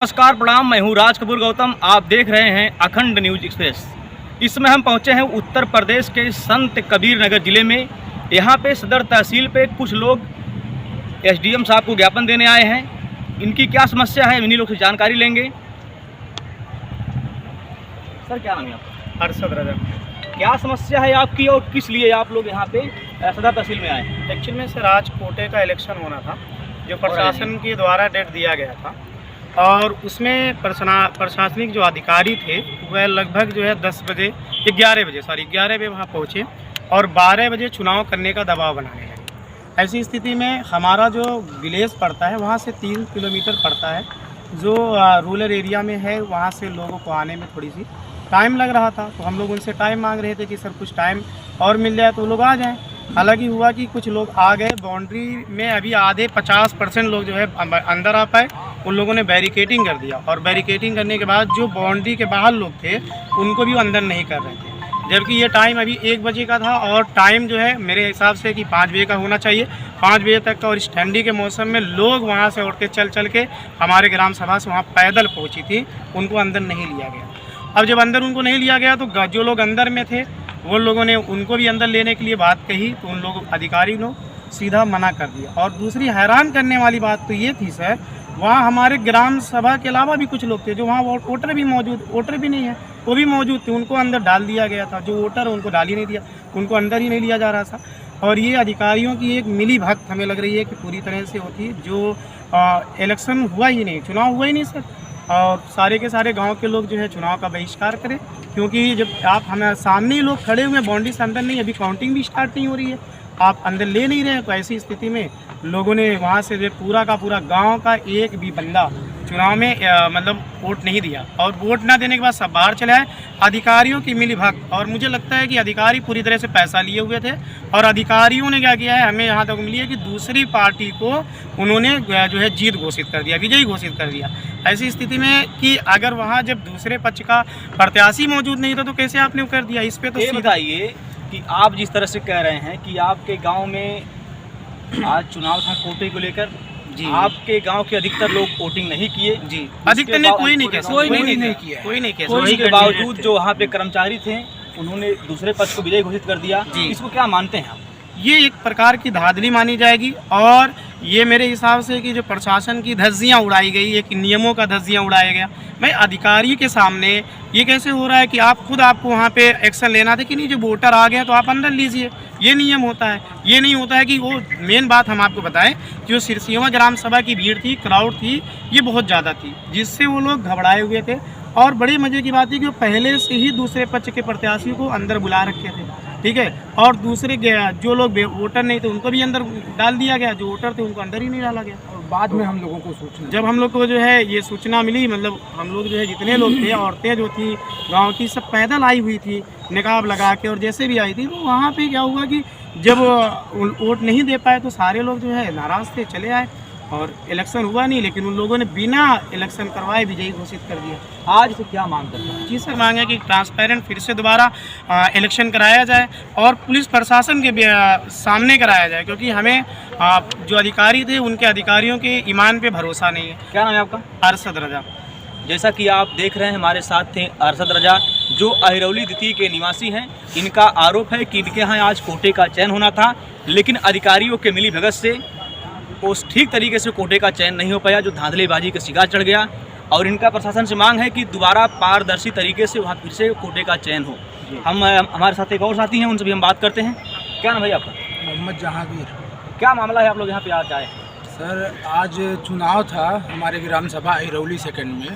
नमस्कार प्रणाम, मैं हूँ राज कपूर गौतम। आप देख रहे हैं अखंड न्यूज एक्सप्रेस। इसमें हम पहुँचे हैं उत्तर प्रदेश के संत कबीर नगर जिले में। यहाँ पे सदर तहसील पे कुछ लोग एसडीएम साहब को ज्ञापन देने आए हैं। इनकी क्या समस्या है, इन्हीं लोग से जानकारी लेंगे। सर, क्या नाम है आपका? अरशद रजा। क्या समस्या है आपकी और किस लिए आप लोग यहाँ पे सदर तहसील में आए? एक्चुअल में सर आज कोटे का इलेक्शन होना था, जो प्रशासन के द्वारा डेट दिया गया था, और उसमें प्रशासनिक जो अधिकारी थे वह लगभग जो है 11 बजे वहाँ पहुँचे और 12 बजे चुनाव करने का दबाव बनाने लगे। ऐसी स्थिति में हमारा जो विलेज पड़ता है वहाँ से 3 किलोमीटर पड़ता है, जो रूरल एरिया में है। वहाँ से लोगों को आने में थोड़ी सी टाइम लग रहा था, तो हम लोग उनसे टाइम मांग रहे थे कि सर कुछ टाइम और मिल जाए तो वो लोग आ जाएं। हालांकि हुआ कि कुछ लोग आ गए, बाउंड्री में अभी आधे 50% लोग जो है अंदर आ पाए। उन लोगों ने बैरिकेडिंग कर दिया, और बैरिकेडिंग करने के बाद जो बाउंड्री के बाहर लोग थे उनको भी अंदर नहीं कर रहे थे। जबकि ये टाइम अभी 1 बजे का था, और टाइम जो है मेरे हिसाब से कि 5 बजे का होना चाहिए, 5 बजे तक का। और इस ठंडी के मौसम में लोग वहाँ से उठ के चल के हमारे ग्राम सभा से वहाँ पैदल पहुँची थी, उनको अंदर नहीं लिया गया। अब जब अंदर उनको नहीं लिया गया तो जो लोग अंदर में थे वो लोगों ने उनको भी अंदर लेने के लिए बात कही, तो उन लोगों अधिकारी ने सीधा मना कर दिया। और दूसरी हैरान करने वाली बात तो ये थी सर, वहाँ हमारे ग्राम सभा के अलावा भी कुछ लोग थे जो वहाँ वोटर भी नहीं है, वो भी मौजूद थे, उनको अंदर डाल दिया गया था। जो वोटर उनको डाल ही नहीं दिया, उनको अंदर ही नहीं लिया जा रहा था। और ये अधिकारियों की एक मिली भगत हमें लग रही है कि पूरी तरह से होती, जो इलेक्शन हुआ ही नहीं, चुनाव हुआ ही नहीं सर, और सारे के सारे गांव के लोग जो है चुनाव का बहिष्कार करें। क्योंकि जब आप हमें सामने ही लोग खड़े हुए हैं, बाउंड्री से अंदर नहीं, अभी काउंटिंग भी स्टार्ट नहीं हो रही है, आप अंदर ले नहीं रहे हैं, तो ऐसी स्थिति में लोगों ने वहाँ से जो पूरा का पूरा गांव का एक भी बंदा चुनाव में मतलब वोट नहीं दिया। और वोट ना देने के बाद सब बाहर चले आए। अधिकारियों की मिली भगत, और मुझे लगता है कि अधिकारी पूरी तरह से पैसा लिए हुए थे, और अधिकारियों ने क्या किया है, हमें यहाँ तक मिली है कि दूसरी पार्टी को उन्होंने जो है जीत घोषित कर दिया, विजयी घोषित कर दिया। ऐसी स्थिति में कि अगर वहाँ जब दूसरे पक्ष का प्रत्याशी मौजूद नहीं था तो कैसे आपने कर दिया? इस पर तो ये बताइए कि आप जिस तरह से कह रहे हैं कि आपके गाँव में आज चुनाव था कोटे को लेकर, जी, आपके गांव के अधिकतर लोग वोटिंग नहीं किए। जी, अधिकतर ने कोई नहीं किया। कोई के बावजूद जो वहाँ पे कर्मचारी थे उन्होंने दूसरे पक्ष को विजयी घोषित कर दिया। इसको क्या मानते हैं आप? ये एक प्रकार की धांधली मानी जाएगी, और ये मेरे हिसाब से कि जो प्रशासन की धज्जियाँ उड़ाई गई, एक नियमों का धज्जियाँ उड़ाया गया। मैं अधिकारी के सामने ये कैसे हो रहा है कि आपको वहाँ पे एक्शन लेना था कि नहीं, जो वोटर आ गया तो आप अंदर लीजिए, ये नियम होता है। ये नहीं होता है कि वो मेन बात हम आपको बताएं, जो सिरसियों ग्राम सभा की भीड़ थी, क्राउड थी, ये बहुत ज़्यादा थी, जिससे वो लोग घबराए हुए थे। और बड़ी मज़े की बात है कि वो पहले से ही दूसरे पक्ष के प्रत्याशियों को अंदर बुला रखे थे, ठीक है। और दूसरे जो लोग वोटर नहीं थे उनको भी अंदर डाल दिया गया, जो वोटर थे उनको अंदर ही नहीं डाला गया। और बाद में हम लोगों को सूचना, जब हम लोग को जो है ये सूचना मिली, मतलब हम लोग जो है जितने लोग थे, औरतें जो थी गांव की, सब पैदल आई हुई थी निकाब लगा के, और जैसे भी आई थी, तो वहाँ पे क्या हुआ कि जब वोट नहीं दे पाए तो सारे लोग जो है नाराज़ थे, चले आए, और इलेक्शन हुआ नहीं। लेकिन उन लोगों ने बिना इलेक्शन करवाए विजयी घोषित कर दिया। आज से क्या मांग करते हैं? जी सर, मांग है कि ट्रांसपेरेंट फिर से दोबारा इलेक्शन कराया जाए, और पुलिस प्रशासन के सामने कराया जाए, क्योंकि हमें जो अधिकारी थे उनके अधिकारियों के ईमान पे भरोसा नहीं है। क्या नाम है आपका? अरशद रजा। जैसा कि आप देख रहे हैं, हमारे साथ थे अरशद रजा, जो अहिरौली द्वितीय के निवासी हैं। इनका आरोप है कि इनके यहाँ आज कोटे का चयन होना था, लेकिन अधिकारियों के मिली भगत से उस ठीक तरीके से कोटे का चयन नहीं हो पाया, जो धांधलीबाजी का शिकार चढ़ गया। और इनका प्रशासन से मांग है कि दोबारा पारदर्शी तरीके से वहाँ फिर से कोटे का चयन हो। हमारे साथ एक और साथी हैं, उनसे भी हम बात करते हैं। क्या नाम भाई आपका? मोहम्मद जहांगीर। क्या मामला है, आप लोग यहाँ पे आज आए? सर आज चुनाव था हमारे ग्राम सभा अहिरौली सेकंड में,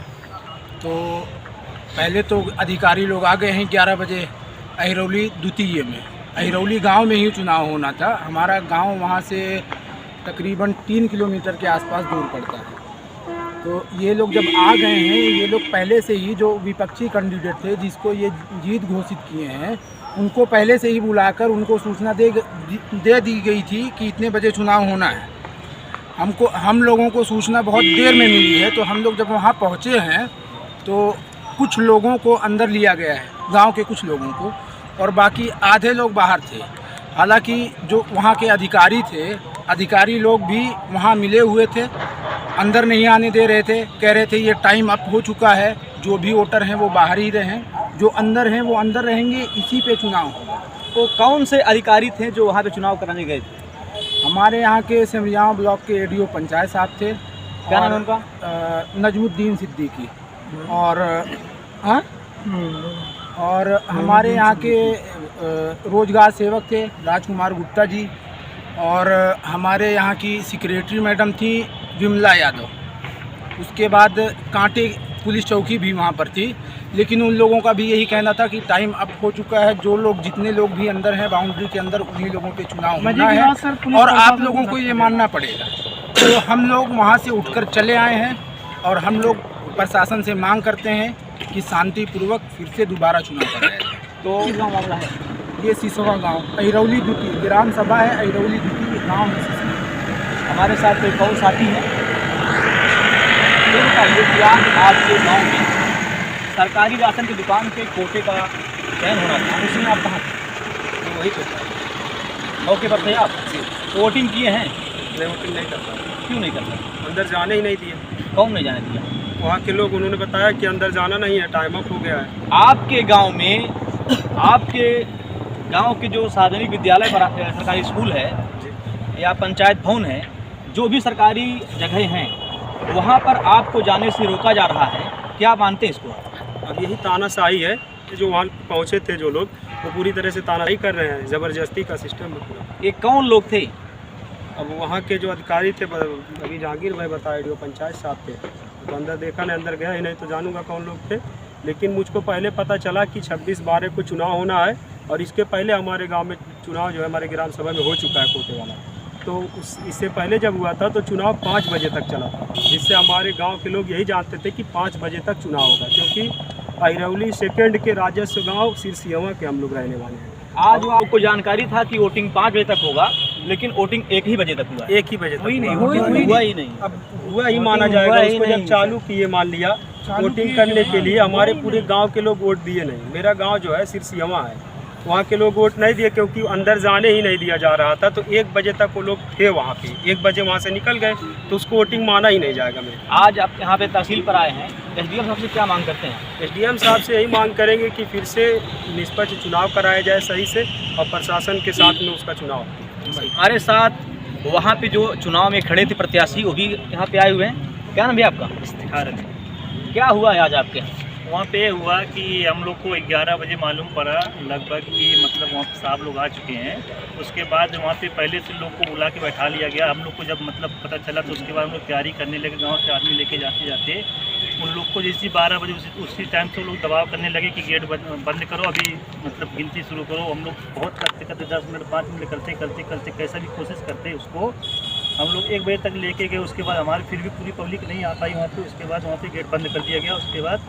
तो पहले तो अधिकारी लोग आ गए हैं 11 बजे अहिरौली द्वितीय में। अहिरौली गांव में ही चुनाव होना था। हमारा गांव वहां से तकरीबन 3 किलोमीटर के आसपास दूर पड़ता है। तो ये लोग जब आ गए हैं, ये लोग पहले से ही जो विपक्षी कैंडिडेट थे जिसको ये जीत घोषित किए हैं, उनको पहले से ही बुलाकर उनको सूचना दे दी गई थी कि इतने बजे चुनाव होना है। हम लोगों को सूचना बहुत देर में मिली है, तो हम लोग जब वहाँ पहुँचे हैं तो कुछ लोगों को अंदर लिया गया है, गांव के कुछ लोगों को, और बाकी आधे लोग बाहर थे। हालांकि जो वहाँ के अधिकारी थे, अधिकारी लोग भी वहाँ मिले हुए थे। अंदर नहीं आने दे रहे थे, कह रहे थे ये टाइम अप हो चुका है, जो भी वोटर हैं वो बाहर ही रहें, जो अंदर हैं वो अंदर रहेंगे, इसी पे चुनाव होगा। तो कौन से अधिकारी थे जो वहाँ पे चुनाव कराने गए थे? हमारे यहाँ के सिमरिया ब्लॉक के एडीओ पंचायत साहब थे। क्या नाम है उनका? नजमुद्दीन सिद्दीकी। और हाँ, और हमारे यहाँ के रोजगार सेवक थे राजकुमार गुप्ता जी, और हमारे यहाँ की सेक्रेटरी मैडम थी विमला यादव। उसके बाद कांटे पुलिस चौकी भी वहाँ पर थी, लेकिन उन लोगों का भी यही कहना था कि टाइम अप हो चुका है, जो लोग जितने लोग भी अंदर हैं बाउंड्री के अंदर उन्हीं लोगों पे चुनाव होना है और आप लोगों को ये मानना पड़ेगा। तो हम लोग वहाँ से उठकर चले आए हैं और हम लोग प्रशासन से मांग करते हैं कि शांतिपूर्वक फिर से दोबारा चुनाव कराया जाए। तो कितना मामला है? ये सिसोवा गांव, अहिरौली द्वितीय ग्राम सभा है, अहिरौली द्वितीय गांव है सिसोवा। हमारे साथ कोई कौन साथी है? ये बताइए कि आज आपके गांव में सरकारी राशन की दुकान के कोटे का चयन होना था, उसमें आप कहाँ थे? तो वही करता मौके पर थे आप? तो वोटिंग किए हैं? मैं वोटिंग नहीं करता, क्यों नहीं करते? अंदर जाने ही नहीं दिए। कौन नहीं जाने दिया? वहाँ के लोग, उन्होंने बताया कि अंदर जाना नहीं है, टाइम अप हो गया है। आपके गांव में, आपके गांव के जो सार्वजनिक विद्यालय सरकारी स्कूल है या पंचायत भवन है, जो भी सरकारी जगह हैं, वहाँ पर आपको जाने से रोका जा रहा है, क्या मानते हैं इसको? अब यही तानाशाही है कि जो वहाँ पहुँचे थे जो लोग, वो पूरी तरह से तानाशाही कर रहे हैं, ज़बरदस्ती का सिस्टम है पूरा। ये कौन लोग थे? अब वहाँ के जो अधिकारी थे, अभी जहांगीर भाई बताए, जो पंचायत साहब थे, तो अंदर देखा नहीं, अंदर गया ही नहीं, तो जानूंगा कौन लोग थे। लेकिन मुझको पहले पता चला कि 26/12 को चुनाव होना है, और इसके पहले हमारे गांव में चुनाव जो है हमारे ग्राम सभा में हो चुका है कोटे वाला। तो इससे पहले जब हुआ था तो चुनाव 5 बजे तक चला था, जिससे हमारे गांव के लोग यही जानते थे कि 5 बजे तक चुनाव होगा, क्योंकि अहिरौली सेकेंड के राजस्व गाँव सिरसियवा के हम लोग रहने वाले हैं। आज आपको जानकारी था कि वोटिंग 5 बजे तक होगा, लेकिन वोटिंग 1 ही बजे तक हुआ? 1 ही बजे तक हुआ ही नहीं। अब हुआ ही माना जाएगा उसको, जब चालू किए मान लिया वोटिंग करने के लिए। हमारे पूरे गांव के लोग वोट दिए नहीं। मेरा गांव जो है सिरसियवा है, वहाँ के लोग वोट नहीं दिए, क्योंकि अंदर जाने ही नहीं दिया जा रहा था। तो 1 बजे तक वो लोग थे वहाँ पे, 1 बजे वहाँ से निकल गए, तो उसको वोटिंग माना ही नहीं जाएगा। मेरे आज आप यहाँ पे तहसील पर आए हैं, एसडीएम साहब से क्या मांग करते हैं? एसडीएम साहब से यही मांग करेंगे कि फिर से निष्पक्ष चुनाव कराया जाए सही से, और प्रशासन के साथ में उसका चुनाव। हमारे साथ वहाँ पे जो चुनाव में खड़े थे प्रत्याशी, वो भी यहाँ पे आए हुए हैं। क्या नाम है आपका? इफ्तिखार है। क्या हुआ है आज आपके यहाँ? वहाँ पे हुआ कि हम लोग को 11 बजे मालूम पड़ा लगभग कि मतलब वहाँ साहब लोग आ चुके हैं। उसके बाद वहाँ पे पहले से लोग को बुला के बैठा लिया गया। हम लोग को जब मतलब पता चला तो उसके बाद हम लोग तैयारी करने लगे, गाँव से आदमी लेके जाते जाते उन लोग को जैसे 12 बजे उसी टाइम से लोग दबाव करने लगे कि गेट बंद करो, अभी मतलब गिनती शुरू करो। हम लोग बहुत करते करते 10 मिनट 5 मिनट करते करते करते कैसा भी कोशिश करते उसको हम लोग 1 बजे तक लेके गए। उसके बाद हमारी फिर भी पूरी पब्लिक नहीं आ पाई वहाँ पे। उसके बाद वहाँ पे गेट बंद कर दिया गया। उसके बाद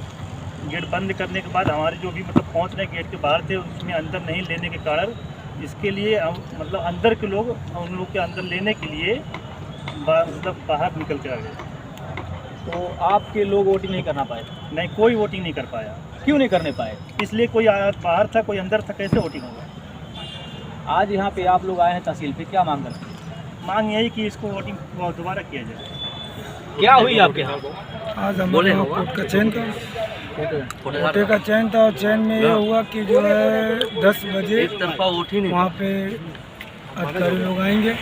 गेट बंद करने के बाद हमारे जो भी मतलब पहुँच रहे गेट के बाहर थे, उसमें अंदर नहीं लेने के कारण इसके लिए हम मतलब अंदर के लोग उन लोग के अंदर लेने के लिए मतलब बाहर निकल के आ गए। तो आपके लोग वोटिंग नहीं करना पाए? नहीं, कोई वोटिंग नहीं कर पाया। क्यों नहीं करने पाए? इसलिए कोई बाहर था कोई अंदर था, कैसे वोटिंग होगा? आज यहाँ पे आप लोग आए हैं तहसील पे, क्या मांग करते हैं? मांग यही कि इसको वोटिंग दोबारा किया जाए। क्या हुई आपके यहाँ? आज हमारे यहाँ कोर्ट का चयन था, कोटे का चयन था। और चयन में ये हुआ कि जो है 10 बजे वहाँ पे अधिकारी लोग आएंगे,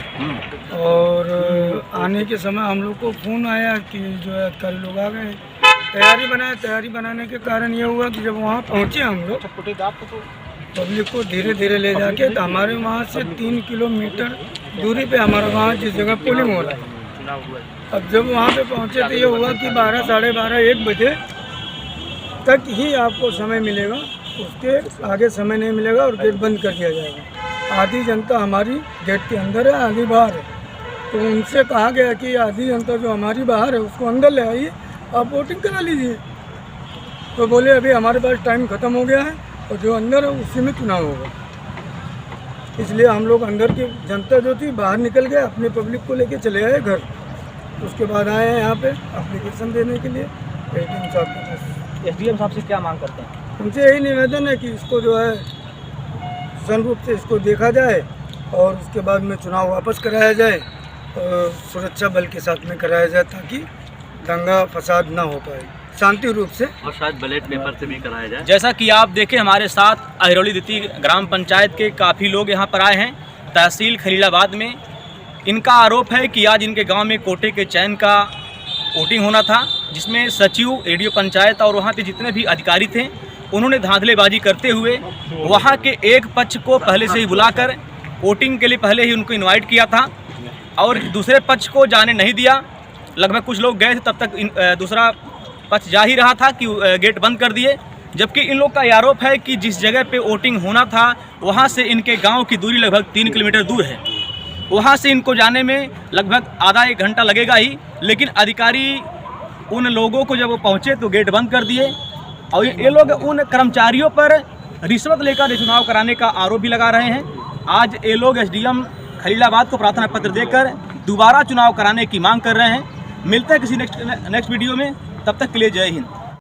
और आने के समय हम लोग को फ़ोन आया कि जो है अधिकारी लोग आ गए। तैयारी बनाने के कारण ये हुआ कि जब वहाँ पहुँचे हम लोग पब्लिक को धीरे धीरे ले जाके, तो हमारे वहाँ से 3 किलोमीटर दूरी पे हमारा वहाँ जिस जगह पोलिंग हो रहा है। अब जब वहाँ पे पहुँचे तो ये हुआ कि 12, साढ़े 12, 1 बजे तक ही आपको समय मिलेगा, उसके आगे समय नहीं मिलेगा और गेट बंद कर दिया जाएगा। आधी जनता हमारी गेट के अंदर है, आधी बाहर है। तो उनसे कहा गया कि आधी जनता जो हमारी बाहर है उसको अंदर ले आइए, आप वोटिंग करा लीजिए। तो बोले अभी हमारे पास टाइम ख़त्म हो गया है और जो अंदर है उसी में चुनाव होगा। इसलिए हम लोग अंदर की जनता जो थी बाहर निकल गए, अपनी पब्लिक को लेके चले आए घर। उसके बाद आए हैं यहाँ पे एप्लीकेशन देने के लिए एसडीएम साहब के पास। एसडीएम साहब से क्या मांग करते हैं? उनसे यही निवेदन है कि इसको जो है सन रूप से इसको देखा जाए और उसके बाद में चुनाव वापस कराया जाए और सुरक्षा बल के साथ में कराया जाए, ताकि दंगा फसाद ना हो पाए, शांति रूप से। और शायद बैलेट पेपर से भी कराया जाए। जैसा कि आप देखें, हमारे साथ अहिरौली द्वितीय ग्राम पंचायत के काफ़ी लोग यहाँ पर आए हैं, तहसील खलीलाबाद में। इनका आरोप है कि आज इनके गांव में कोटे के चयन का वोटिंग होना था, जिसमें सचिव, एडीओ पंचायत और वहाँ के जितने भी अधिकारी थे, उन्होंने धांधलेबाजी करते हुए वहाँ के एक पक्ष को पहले से ही बुलाकर वोटिंग के लिए पहले ही उनको इनवाइट किया था और दूसरे पक्ष को जाने नहीं दिया। लगभग कुछ लोग गए थे, तब तक दूसरा पक्ष जा ही रहा था कि गेट बंद कर दिए। जबकि इन लोग का ये आरोप है कि जिस जगह पे वोटिंग होना था वहाँ से इनके गांव की दूरी लगभग 3 किलोमीटर दूर है। वहाँ से इनको जाने में लगभग आधा 1 घंटा लगेगा ही, लेकिन अधिकारी उन लोगों को जब वो पहुँचे तो गेट बंद कर दिए और ये लोग उन कर्मचारियों पर रिश्वत लेकर चुनाव कराने का आरोप भी लगा रहे हैं। आज ये लोग एसडीएम खलीलाबाद को प्रार्थना पत्र देकर दोबारा चुनाव कराने की मांग कर रहे हैं। मिलते हैं किसी नेक्स्ट वीडियो में, तब तक के लिए जय हिंद।